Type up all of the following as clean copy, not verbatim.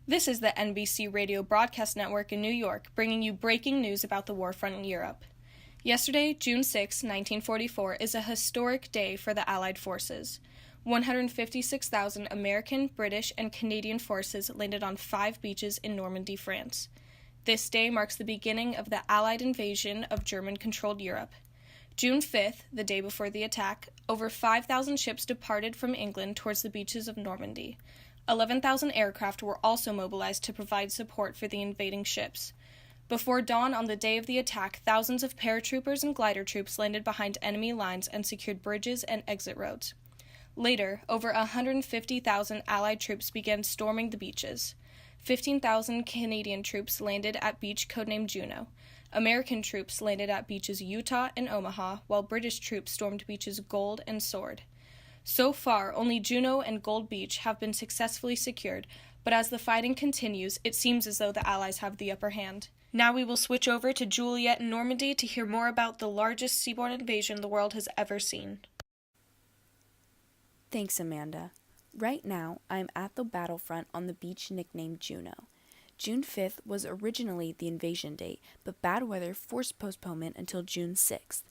This is the NBC Radio Broadcast Network in New York, bringing you breaking news about the war front in Europe. Yesterday, June 6, 1944, is a historic day for the Allied forces. 156,000 American, British, and Canadian forces landed on 5 beaches in Normandy, France. This day marks the beginning of the Allied invasion of German-controlled Europe. June 5th, the day before the attack, over 5,000 ships departed from England towards the beaches of Normandy. 11,000 aircraft were also mobilized to provide support for the invading ships. Before dawn on the day of the attack, thousands of paratroopers and glider troops landed behind enemy lines and secured bridges and exit roads. Later, over 150,000 Allied troops began storming the beaches. 15,000 Canadian troops landed at beach codenamed Juno. American troops landed at beaches Utah and Omaha, while British troops stormed beaches Gold and Sword. So far, only Juno and Gold Beach have been successfully secured, but as the fighting continues, it seems as though the Allies have the upper hand. Now we will switch over to Juliet and Normandy to hear more about the largest seaborne invasion the world has ever seen. Thanks, Amanda. Right now, I'm at the battlefront on the beach nicknamed Juno. June 5th was originally the invasion date, but bad weather forced postponement until June 6th.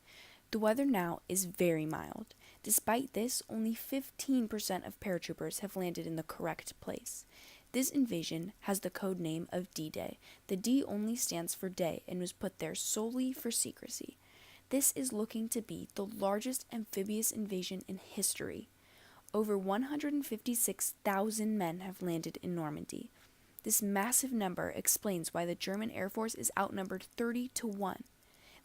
The weather now is very mild. Despite this, only 15% of paratroopers have landed in the correct place. This invasion has the code name of D-Day. The D only stands for day and was put there solely for secrecy. This is looking to be the largest amphibious invasion in history. Over 156,000 men have landed in Normandy. This massive number explains why the German Air Force is outnumbered 30-1.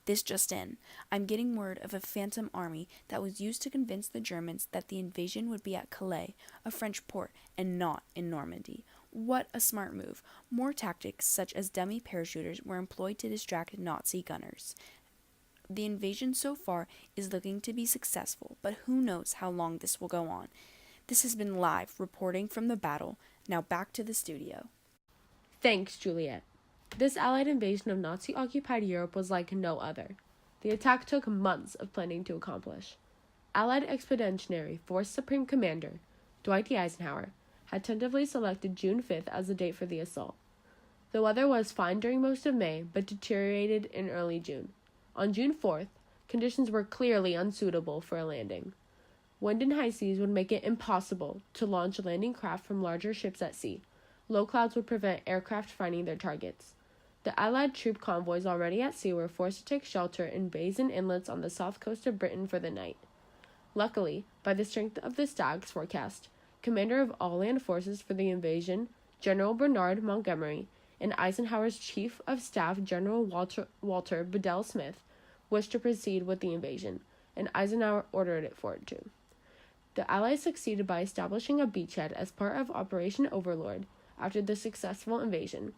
This just in, I'm getting word of a phantom army that was used to convince the Germans that the invasion would be at Calais, a French port, and not in Normandy. What a smart move. More tactics such as dummy parachuters were employed to distract Nazi gunners. The invasion so far is looking to be successful, but who knows how long this will go on. This has been live reporting from the battle. Now back to the studio. Thanks, Juliet. This Allied invasion of Nazi-occupied Europe was like no other. The attack took months of planning to accomplish. Allied Expeditionary Force Supreme Commander Dwight D. Eisenhower had tentatively selected June 5th as the date for the assault. The weather was fine during most of May, but deteriorated in early June. On June 4th, conditions were clearly unsuitable for a landing. Wind and high seas would make it impossible to launch landing craft from larger ships at sea. Low clouds would prevent aircraft finding their targets. The Allied troop convoys already at sea were forced to take shelter in bays and inlets on the south coast of Britain for the night. Luckily, by the strength of the Stag's forecast, commander of all land forces for the invasion, General Bernard Montgomery, and Eisenhower's Chief of Staff General Walter Bedell Smith wished to proceed with the invasion, and Eisenhower ordered it for it too. The Allies succeeded by establishing a beachhead as part of Operation Overlord after the successful invasion.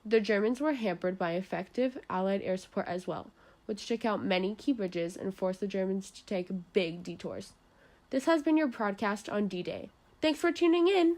The Germans were hampered by effective Allied air support as well, which took out many key bridges and forced the Germans to take big detours. This has been your broadcast on D-Day. Thanks for tuning in!